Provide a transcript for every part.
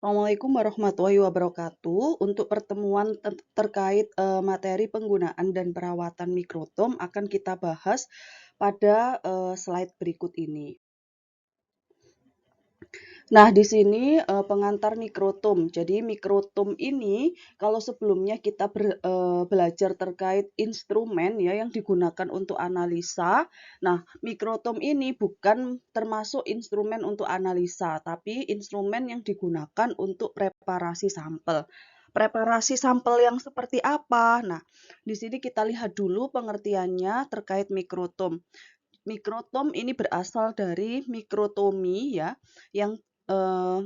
Assalamualaikum warahmatullahi wabarakatuh. Untuk pertemuan terkait materi penggunaan dan perawatan mikrotom akan kita bahas pada slide berikut ini. Nah, di sini pengantar mikrotom. Jadi mikrotom ini kalau sebelumnya kita belajar terkait instrumen ya yang digunakan untuk analisa. Nah, mikrotom ini bukan termasuk instrumen untuk analisa, tapi instrumen yang digunakan untuk preparasi sampel. Preparasi sampel yang seperti apa? Nah, di sini kita lihat dulu pengertiannya terkait mikrotom. Mikrotom ini berasal dari mikrotomi ya, yang eh,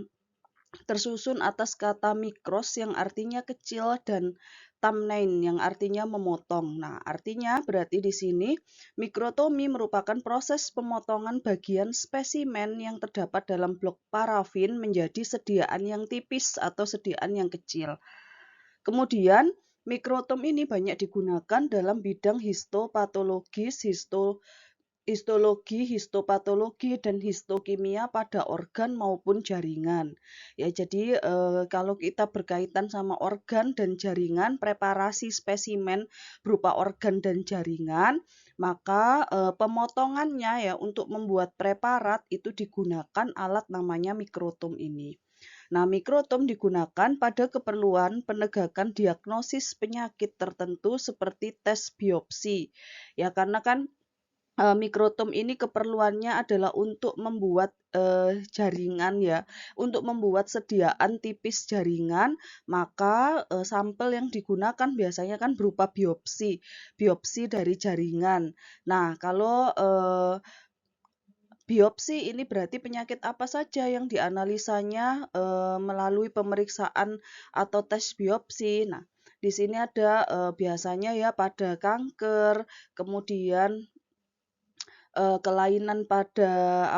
tersusun atas kata mikros yang artinya kecil dan tamnein yang artinya memotong. Nah, artinya berarti di sini mikrotomi merupakan proses pemotongan bagian spesimen yang terdapat dalam blok parafin menjadi sediaan yang tipis atau sediaan yang kecil. Kemudian, mikrotom ini banyak digunakan dalam bidang histopatologis, histologi, histopatologi, dan histokimia pada organ maupun jaringan. Ya, jadi kalau kita berkaitan sama organ dan jaringan, preparasi spesimen berupa organ dan jaringan, maka pemotongannya ya untuk membuat preparat itu digunakan alat namanya mikrotom ini. Nah, mikrotom digunakan pada keperluan penegakan diagnosis penyakit tertentu seperti tes biopsi. Ya, karena kan mikrotom ini keperluannya adalah untuk membuat jaringan ya, untuk membuat sediaan tipis jaringan, maka sampel yang digunakan biasanya kan berupa biopsi, biopsi dari jaringan. Nah, kalau biopsi ini berarti penyakit apa saja yang dianalisanya melalui pemeriksaan atau tes biopsi. Nah, di sini ada biasanya ya pada kanker, kemudian kelainan pada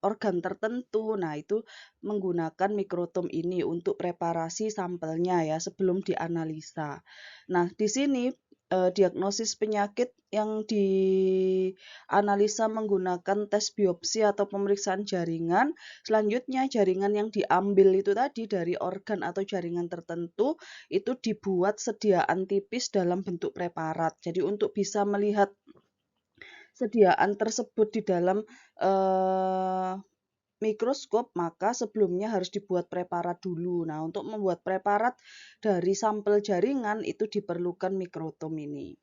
organ tertentu. Nah, itu menggunakan mikrotom ini untuk preparasi sampelnya ya sebelum dianalisa. Nah, di sini diagnosis penyakit yang dianalisa menggunakan tes biopsi atau pemeriksaan jaringan. Selanjutnya jaringan yang diambil itu tadi dari organ atau jaringan tertentu itu dibuat sediaan tipis dalam bentuk preparat. Jadi untuk bisa melihat sediaan tersebut di dalam mikroskop, maka sebelumnya harus dibuat preparat dulu. Nah, untuk membuat preparat dari sampel jaringan itu diperlukan mikrotom ini.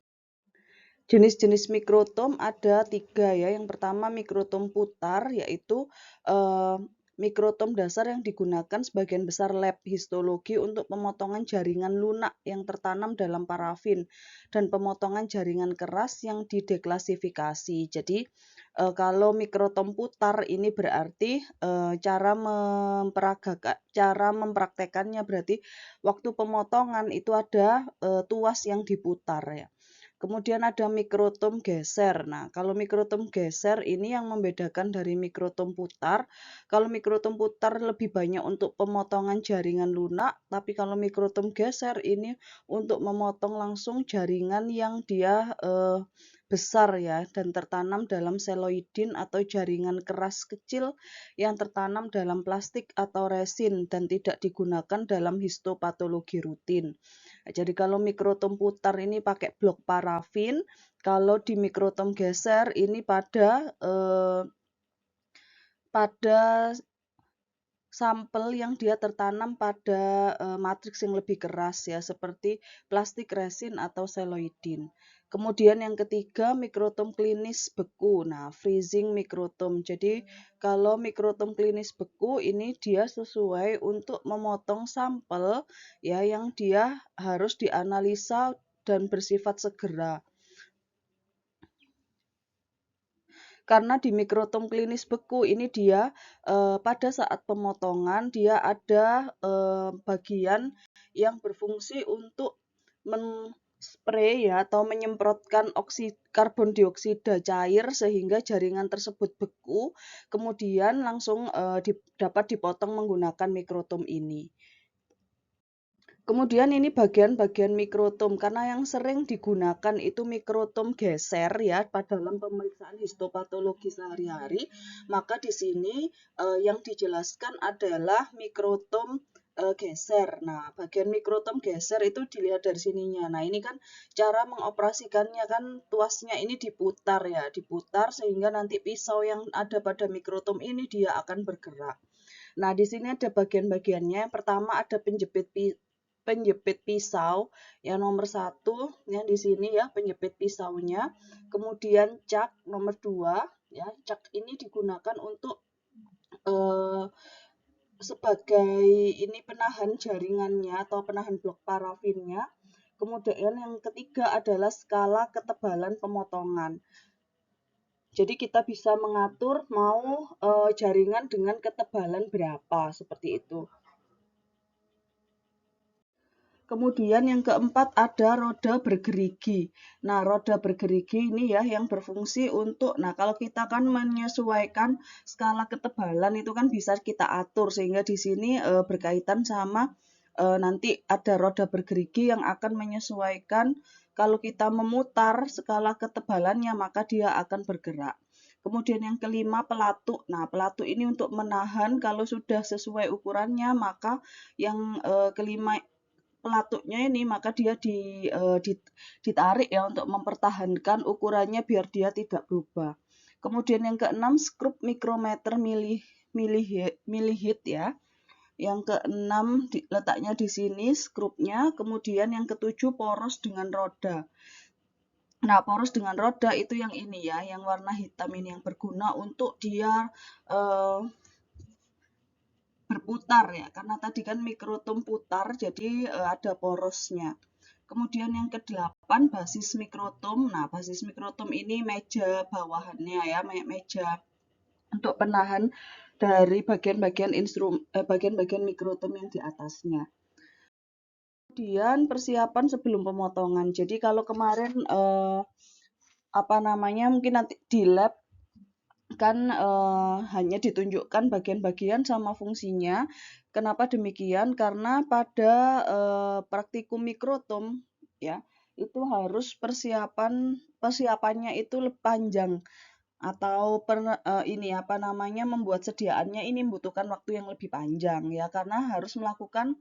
Jenis-jenis mikrotom ada 3 ya. Yang pertama mikrotom putar, yaitu mikrotom dasar yang digunakan sebagian besar lab histologi untuk pemotongan jaringan lunak yang tertanam dalam parafin dan pemotongan jaringan keras yang dideklasifikasi. Jadi kalau mikrotom putar ini berarti cara mempraktekannya berarti waktu pemotongan itu ada tuas yang diputar ya. Kemudian ada mikrotom geser. Nah, kalau mikrotom geser ini yang membedakan dari mikrotom putar. Kalau mikrotom putar lebih banyak untuk pemotongan jaringan lunak, tapi kalau mikrotom geser ini untuk memotong langsung jaringan yang dia besar ya dan tertanam dalam seloidin atau jaringan keras kecil yang tertanam dalam plastik atau resin dan tidak digunakan dalam histopatologi rutin. Jadi kalau mikrotom putar ini pakai blok parafin, kalau di mikrotom geser ini pada sampel yang dia tertanam pada matriks yang lebih keras ya seperti plastik resin atau seloidin. Kemudian yang ketiga mikrotom klinis beku. Nah, freezing mikrotom. Jadi kalau mikrotom klinis beku ini dia sesuai untuk memotong sampel ya yang dia harus dianalisa dan bersifat segera. Karena di mikrotom klinis beku ini dia pada saat pemotongan dia ada bagian yang berfungsi untuk men-spray ya atau menyemprotkan karbon dioksida cair sehingga jaringan tersebut beku, kemudian langsung dapat dipotong menggunakan mikrotom ini. Kemudian ini bagian-bagian mikrotom, karena yang sering digunakan itu mikrotom geser ya dalam pemeriksaan histopatologi sehari-hari, maka di sini yang dijelaskan adalah mikrotom geser. Nah, bagian mikrotom geser itu dilihat dari sininya. Nah, ini kan cara mengoperasikannya kan tuasnya ini diputar ya, diputar sehingga nanti pisau yang ada pada mikrotom ini dia akan bergerak. Nah, di sini ada bagian-bagiannya. Yang pertama ada penjepit pisau yang nomor 1 yang di sini ya, penjepit pisaunya. Kemudian cak nomor 2 ya, cak ini digunakan untuk eh, sebagai ini penahan jaringannya atau penahan blok parafinnya. Kemudian yang ketiga adalah skala ketebalan pemotongan. Jadi kita bisa mengatur mau jaringan dengan ketebalan berapa seperti itu. Kemudian yang keempat ada roda bergerigi. Nah, roda bergerigi ini ya yang berfungsi untuk, nah kalau kita kan menyesuaikan skala ketebalan itu kan bisa kita atur sehingga di sini berkaitan sama nanti ada roda bergerigi yang akan menyesuaikan kalau kita memutar skala ketebalannya maka dia akan bergerak. Kemudian yang kelima pelatuk. Nah, pelatuk ini untuk menahan kalau sudah sesuai ukurannya maka yang kelima pelatuknya ini maka dia ditarik ya untuk mempertahankan ukurannya biar dia tidak berubah. Kemudian yang keenam skrup mikrometer milihit ya. Yang keenam letaknya di sini skrupnya. Kemudian yang ketujuh poros dengan roda. Nah, poros dengan roda itu yang ini ya, yang warna hitam ini yang berguna untuk dia berputar ya, karena tadi kan mikrotom putar, jadi ada porosnya. Kemudian yang kedelapan basis mikrotom. Nah, basis mikrotom ini meja bawahannya ya, meja untuk penahan dari bagian-bagian mikrotom yang di atasnya. Kemudian persiapan sebelum pemotongan. Jadi kalau kemarin mungkin nanti di lab kan hanya ditunjukkan bagian-bagian sama fungsinya. Kenapa demikian? Karena pada praktikum mikrotom ya, itu harus persiapannya itu panjang atau membuat sediaannya ini membutuhkan waktu yang lebih panjang ya, karena harus melakukan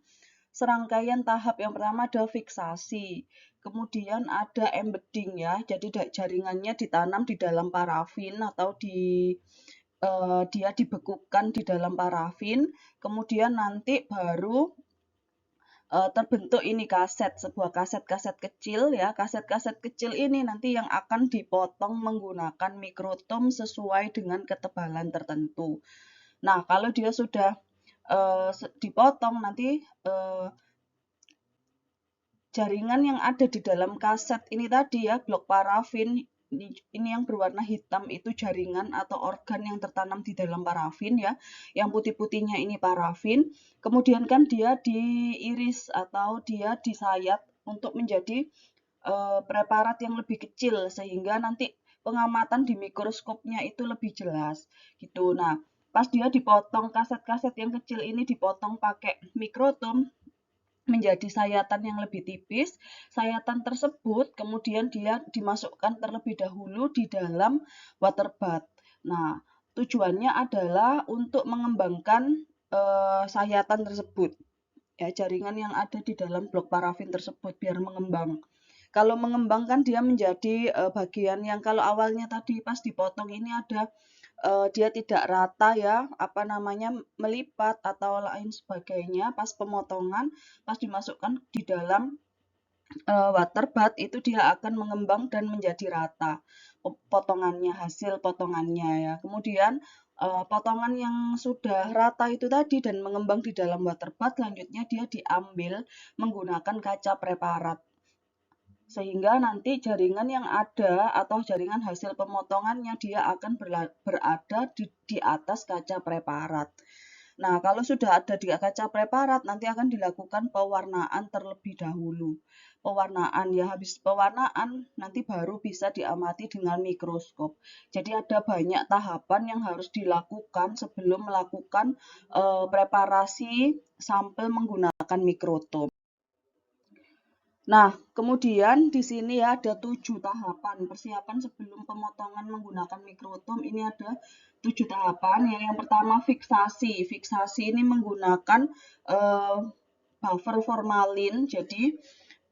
serangkaian tahap. Yang pertama ada fiksasi, kemudian ada embedding ya, jadi jaringannya ditanam di dalam parafin atau dia dibekukan di dalam parafin, kemudian nanti baru terbentuk ini sebuah kaset kecil ya. Kaset kecil ini nanti yang akan dipotong menggunakan mikrotom sesuai dengan ketebalan tertentu. Nah, kalau dia sudah dipotong nanti jaringan yang ada di dalam kaset ini tadi ya, blok parafin ini yang berwarna hitam itu jaringan atau organ yang tertanam di dalam parafin ya. Yang putih-putihnya ini parafin. Kemudian kan dia diiris atau dia disayat untuk menjadi preparat yang lebih kecil sehingga nanti pengamatan di mikroskopnya itu lebih jelas gitu. Nah, pas dia dipotong kaset-kaset yang kecil ini dipotong pakai mikrotom menjadi sayatan yang lebih tipis. Sayatan tersebut kemudian dia dimasukkan terlebih dahulu di dalam water bath. Nah, tujuannya adalah untuk mengembangkan sayatan tersebut. Ya, jaringan yang ada di dalam blok parafin tersebut biar mengembang. Kalau mengembangkan dia menjadi bagian yang kalau awalnya tadi pas dipotong ini ada dia tidak rata ya, melipat atau lain sebagainya. Pas pemotongan, pas dimasukkan di dalam water bath itu dia akan mengembang dan menjadi rata potongannya, hasil potongannya ya. Kemudian potongan yang sudah rata itu tadi dan mengembang di dalam water bath, selanjutnya dia diambil menggunakan kaca preparat. Sehingga nanti jaringan yang ada atau jaringan hasil pemotongannya dia akan berada di atas kaca preparat. Nah, kalau sudah ada di kaca preparat, nanti akan dilakukan pewarnaan terlebih dahulu. Pewarnaan ya, habis pewarnaan nanti baru bisa diamati dengan mikroskop. Jadi ada banyak tahapan yang harus dilakukan sebelum melakukan preparasi sampel menggunakan mikrotom. Nah, kemudian di sini ya ada 7 tahapan persiapan sebelum pemotongan menggunakan mikrotom. Ini ada 7 tahapan. Yang pertama fiksasi. Fiksasi ini menggunakan eh, buffer formalin. Jadi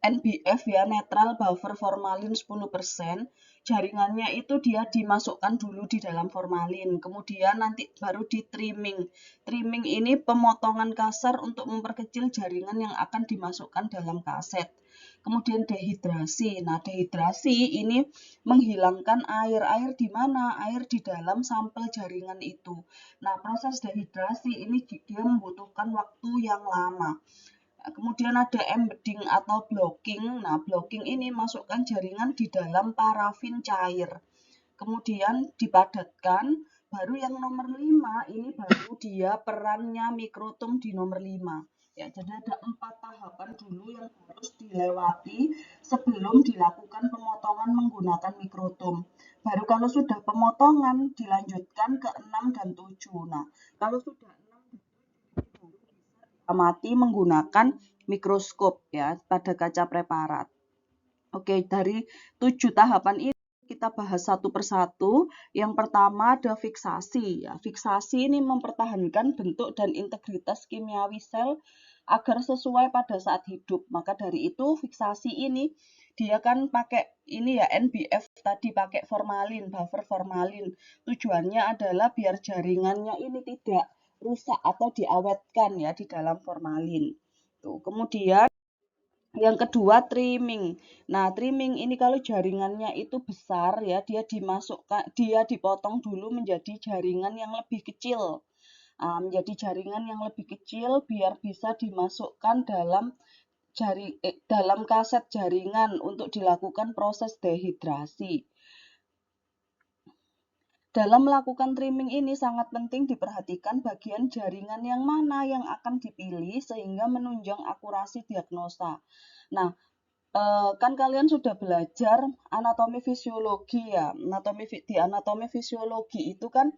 NBF ya, netral buffer formalin 10%. Jaringannya itu dia dimasukkan dulu di dalam formalin. Kemudian nanti baru di trimming. Trimming ini pemotongan kasar untuk memperkecil jaringan yang akan dimasukkan dalam kaset. Kemudian dehidrasi. Nah, dehidrasi ini menghilangkan air. Air di mana? Air di dalam sampel jaringan itu. Nah, proses dehidrasi ini dia membutuhkan waktu yang lama. Kemudian ada embedding atau blocking. Nah, blocking ini masukkan jaringan di dalam parafin cair. Kemudian dipadatkan. Baru yang nomor 5 ini baru dia perannya mikrotom di nomor 5. Ya, jadi ada 4 tahapan dulu yang harus dilewati sebelum dilakukan pemotongan menggunakan mikrotom. Baru kalau sudah pemotongan dilanjutkan ke 6 dan 7. Nah, kalau sudah 6 dan 7 baru bisa diamati menggunakan mikroskop ya pada kaca preparat. Oke, dari 7 tahapan ini kita bahas satu persatu. Yang pertama ada fiksasi ya. Fiksasi ini mempertahankan bentuk dan integritas kimiawi sel agar sesuai pada saat hidup. Maka dari itu fiksasi ini dia kan pakai ini ya NBF tadi, pakai formalin, buffer formalin. Tujuannya adalah biar jaringannya ini tidak rusak atau diawetkan ya di dalam formalin. Tuh, kemudian yang kedua trimming. Nah, trimming ini kalau jaringannya itu besar ya, dia dipotong dulu menjadi jaringan yang lebih kecil. Menjadi jaringan yang lebih kecil biar bisa dimasukkan dalam kaset jaringan untuk dilakukan proses dehidrasi. Dalam melakukan trimming ini sangat penting diperhatikan bagian jaringan yang mana yang akan dipilih sehingga menunjang akurasi diagnosa. Nah, kan kalian sudah belajar anatomi fisiologi ya. Di anatomi fisiologi itu kan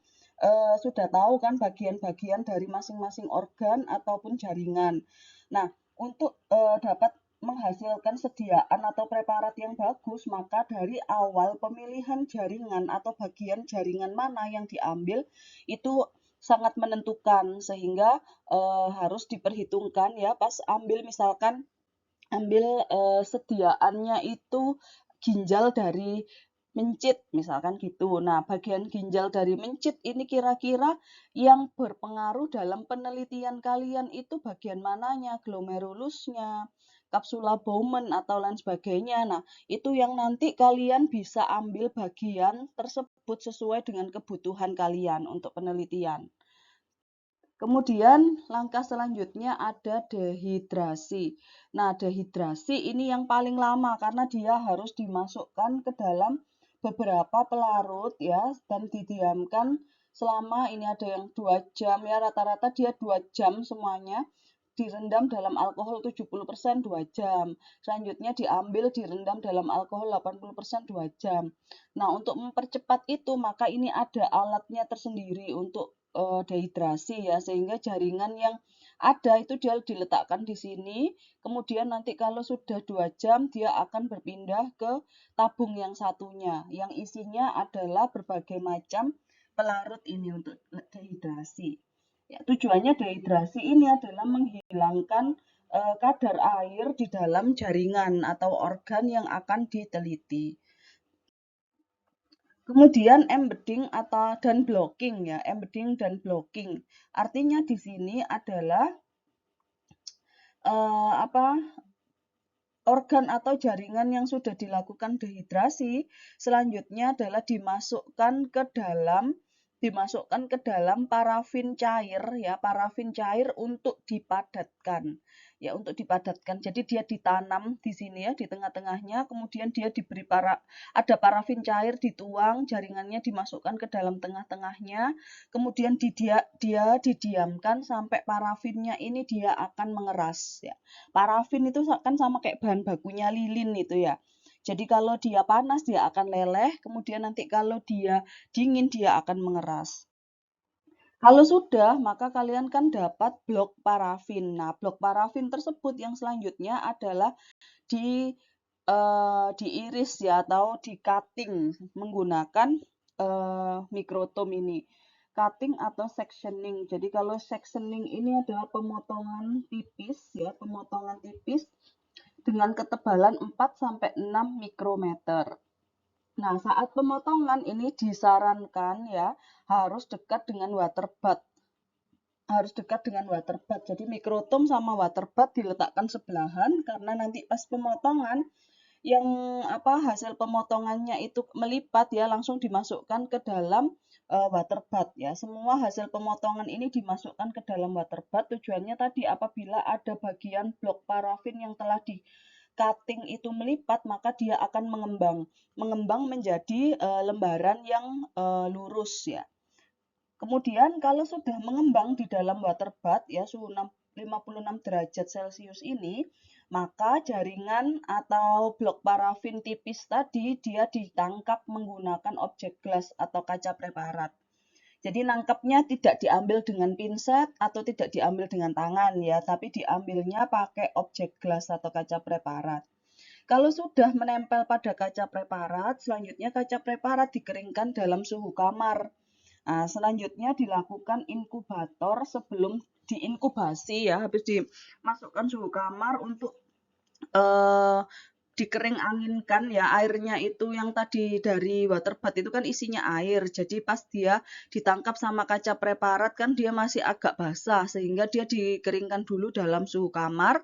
sudah tahu kan bagian-bagian dari masing-masing organ ataupun jaringan. Nah, untuk dapat menghasilkan sediaan atau preparat yang bagus, maka dari awal pemilihan jaringan atau bagian jaringan mana yang diambil itu sangat menentukan, sehingga harus diperhitungkan ya pas ambil sediaannya itu ginjal dari mencit misalkan gitu. Nah, bagian ginjal dari mencit ini kira-kira yang berpengaruh dalam penelitian kalian itu bagian mananya, glomerulusnya, kapsula Bowman atau lain sebagainya. Nah, itu yang nanti kalian bisa ambil bagian tersebut sesuai dengan kebutuhan kalian untuk penelitian. Kemudian langkah selanjutnya ada dehidrasi. Nah, dehidrasi ini yang paling lama karena dia harus dimasukkan ke dalam beberapa pelarut ya dan didiamkan selama ini ada yang 2 jam ya, rata-rata dia 2 jam semuanya, direndam dalam alkohol 70% 2 jam. Selanjutnya diambil direndam dalam alkohol 80% 2 jam. Nah, untuk mempercepat itu maka ini ada alatnya tersendiri untuk dehidrasi ya, sehingga jaringan yang ada itu dia diletakkan di sini, kemudian nanti kalau sudah 2 jam dia akan berpindah ke tabung yang satunya, yang isinya adalah berbagai macam pelarut ini untuk dehidrasi. Ya, tujuannya dehidrasi ini adalah menghilangkan kadar air di dalam jaringan atau organ yang akan diteliti. Kemudian embedding dan blocking ya, embedding dan blocking. Artinya di sini adalah apa organ atau jaringan yang sudah dilakukan dehidrasi selanjutnya adalah dimasukkan ke dalam parafin cair ya, parafin cair untuk dipadatkan. Ya, untuk dipadatkan. Jadi dia ditanam di sini ya, di tengah-tengahnya, kemudian dia ada parafin cair dituang, jaringannya dimasukkan ke dalam tengah-tengahnya, kemudian dia didiamkan sampai parafinnya ini dia akan mengeras ya. Parafin itu kan sama kayak bahan bakunya lilin itu ya. Jadi kalau dia panas dia akan leleh, kemudian nanti kalau dia dingin dia akan mengeras. Kalau sudah, maka kalian kan dapat blok parafin. Nah, blok parafin tersebut yang selanjutnya adalah diiris ya atau di cutting menggunakan mikrotom ini. Cutting atau sectioning. Jadi kalau sectioning ini adalah pemotongan tipis ya, pemotongan tipis dengan ketebalan 4 sampai 6 mikrometer. Nah, saat pemotongan ini disarankan ya harus dekat dengan water bath. Harus dekat dengan water bath. Jadi mikrotom sama water bath diletakkan sebelahan karena nanti pas pemotongan yang hasil pemotongannya itu melipat ya langsung dimasukkan ke dalam water bath ya. Semua hasil pemotongan ini dimasukkan ke dalam water bath. Tujuannya tadi apabila ada bagian blok parafin yang telah di cutting itu melipat, maka dia akan mengembang menjadi lembaran yang lurus ya. Kemudian kalau sudah mengembang di dalam water bath ya suhu 56 derajat Celcius ini, maka jaringan atau blok parafin tipis tadi dia ditangkap menggunakan objek gelas atau kaca preparat. Jadi nangkapnya tidak diambil dengan pinset atau tidak diambil dengan tangan ya, tapi diambilnya pakai objek gelas atau kaca preparat. Kalau sudah menempel pada kaca preparat, selanjutnya kaca preparat dikeringkan dalam suhu kamar. Nah, selanjutnya dilakukan inkubator sebelum diinkubasi ya, habis dimasukkan suhu kamar untuk eh, dikering anginkan ya, airnya itu yang tadi dari water bath itu kan isinya air. Jadi pas dia ditangkap sama kaca preparat kan dia masih agak basah sehingga dia dikeringkan dulu dalam suhu kamar.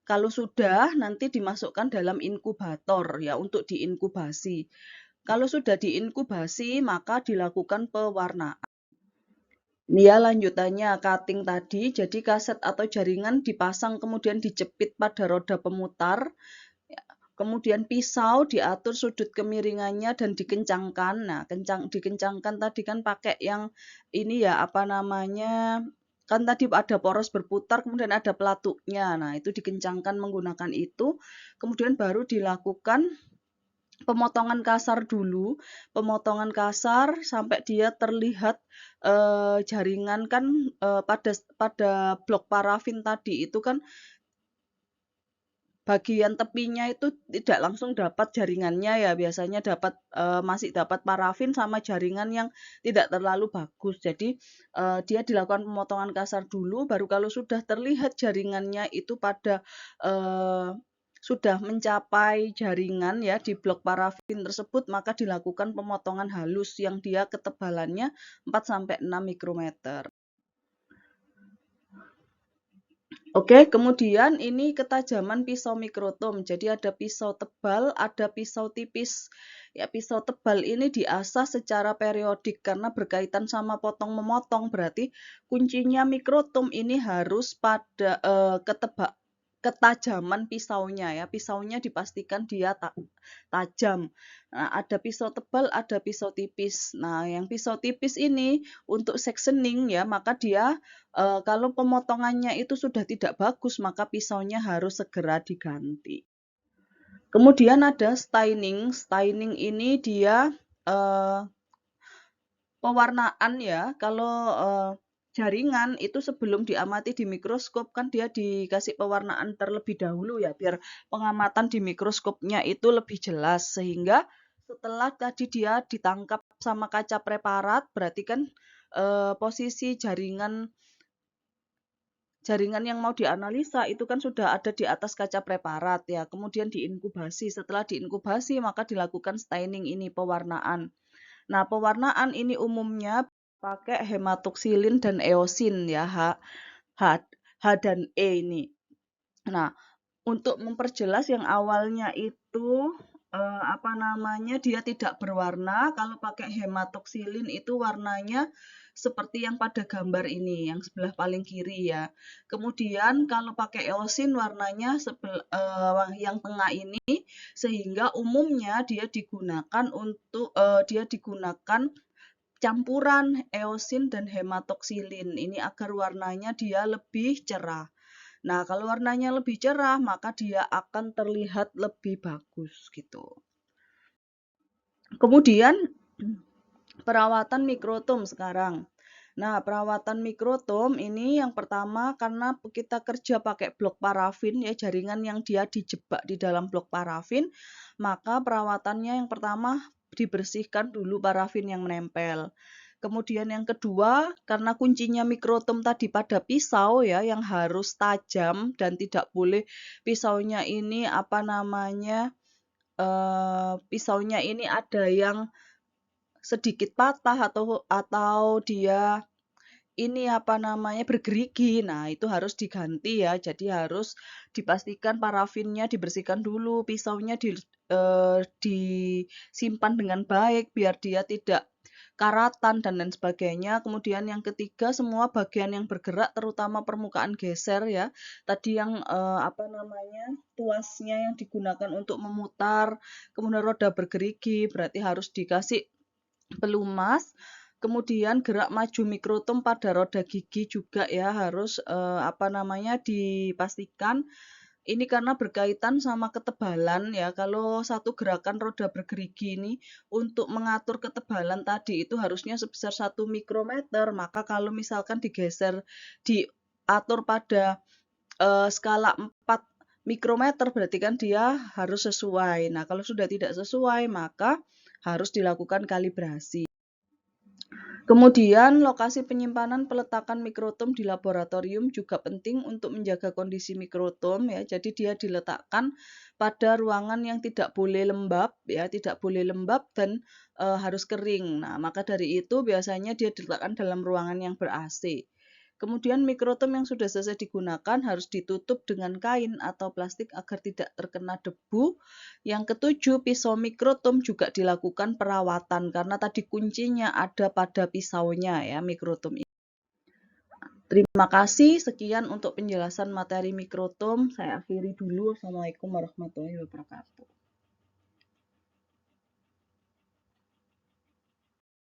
Kalau sudah nanti dimasukkan dalam inkubator ya untuk diinkubasi. Kalau sudah diinkubasi maka dilakukan pewarnaan. Ya, lanjutannya cutting tadi, jadi kaset atau jaringan dipasang kemudian dijepit pada roda pemutar, kemudian pisau diatur sudut kemiringannya dan dikencangkan. Nah, dikencangkan tadi kan pakai yang ini ya, apa namanya, kan tadi ada poros berputar, kemudian ada pelatuknya. Nah, itu dikencangkan menggunakan itu, kemudian baru dilakukan pemotongan kasar dulu, pemotongan kasar sampai dia terlihat jaringan kan pada blok parafin tadi itu kan bagian tepinya itu tidak langsung dapat jaringannya ya, biasanya masih dapat parafin sama jaringan yang tidak terlalu bagus. Jadi dia dilakukan pemotongan kasar dulu, baru kalau sudah terlihat jaringannya itu pada sudah mencapai jaringan ya di blok parafin tersebut, maka dilakukan pemotongan halus yang dia ketebalannya 4 sampai 6 mikrometer. Oke, kemudian ini ketajaman pisau mikrotom. Jadi ada pisau tebal, ada pisau tipis. Ya, pisau tebal ini diasah secara periodik karena berkaitan sama potong memotong. Berarti kuncinya mikrotom ini harus pada ketajaman pisaunya ya. Pisaunya dipastikan dia tajam. Nah, ada pisau tebal, ada pisau tipis. Nah, yang pisau tipis ini untuk sectioning ya, maka dia kalau pemotongannya itu sudah tidak bagus, maka pisaunya harus segera diganti. Kemudian ada staining. Staining ini dia pewarnaan ya. Kalau jaringan itu sebelum diamati di mikroskop kan dia dikasih pewarnaan terlebih dahulu ya, biar pengamatan di mikroskopnya itu lebih jelas. Sehingga setelah tadi dia ditangkap sama kaca preparat, berarti kan posisi jaringan yang mau dianalisa itu kan sudah ada di atas kaca preparat ya, kemudian diinkubasi. Setelah diinkubasi maka dilakukan staining ini, pewarnaan. Nah, pewarnaan ini umumnya pakai hematoksilin dan eosin ya, H dan E ini. Nah, untuk memperjelas yang awalnya itu dia tidak berwarna, kalau pakai hematoksilin itu warnanya seperti yang pada gambar ini, yang sebelah paling kiri ya. Kemudian kalau pakai eosin warnanya yang tengah ini, sehingga umumnya dia digunakan campuran eosin dan hematoksilin ini agar warnanya dia lebih cerah. Nah, kalau warnanya lebih cerah, maka dia akan terlihat lebih bagus gitu. Kemudian perawatan mikrotom sekarang. Nah, perawatan mikrotom ini yang pertama karena kita kerja pakai blok parafin ya, jaringan yang dia dijebak di dalam blok parafin, maka perawatannya yang pertama dibersihkan dulu parafin yang menempel. Kemudian yang kedua, karena kuncinya mikrotom tadi pada pisau ya, yang harus tajam dan tidak boleh pisaunya ini pisaunya ini ada yang sedikit patah atau dia ini bergerigi. Nah, itu harus diganti ya. Jadi harus dipastikan parafinnya dibersihkan dulu, pisaunya disimpan dengan baik biar dia tidak karatan dan lain sebagainya. Kemudian yang ketiga, semua bagian yang bergerak terutama permukaan geser ya. Tadi yang tuasnya yang digunakan untuk memutar, kemudian roda bergerigi berarti harus dikasih pelumas. Kemudian gerak maju mikrotom pada roda gigi juga ya harus dipastikan. Ini karena berkaitan sama ketebalan ya. Kalau satu gerakan roda bergerigi ini untuk mengatur ketebalan tadi itu harusnya sebesar 1 mikrometer. Maka kalau misalkan digeser diatur pada skala 4 mikrometer berarti kan dia harus sesuai. Nah, kalau sudah tidak sesuai maka harus dilakukan kalibrasi. Kemudian, lokasi penyimpanan peletakan mikrotom di laboratorium juga penting untuk menjaga kondisi mikrotom ya. Jadi dia diletakkan pada ruangan yang tidak boleh lembab ya, tidak boleh lembab dan harus kering. Nah, maka dari itu biasanya dia diletakkan dalam ruangan yang ber-AC. Kemudian mikrotom yang sudah selesai digunakan harus ditutup dengan kain atau plastik agar tidak terkena debu. Yang ketujuh, pisau mikrotom juga dilakukan perawatan karena tadi kuncinya ada pada pisaunya ya mikrotom ini. Terima kasih, sekian untuk penjelasan materi mikrotom. Saya akhiri dulu. Assalamualaikum warahmatullahi wabarakatuh.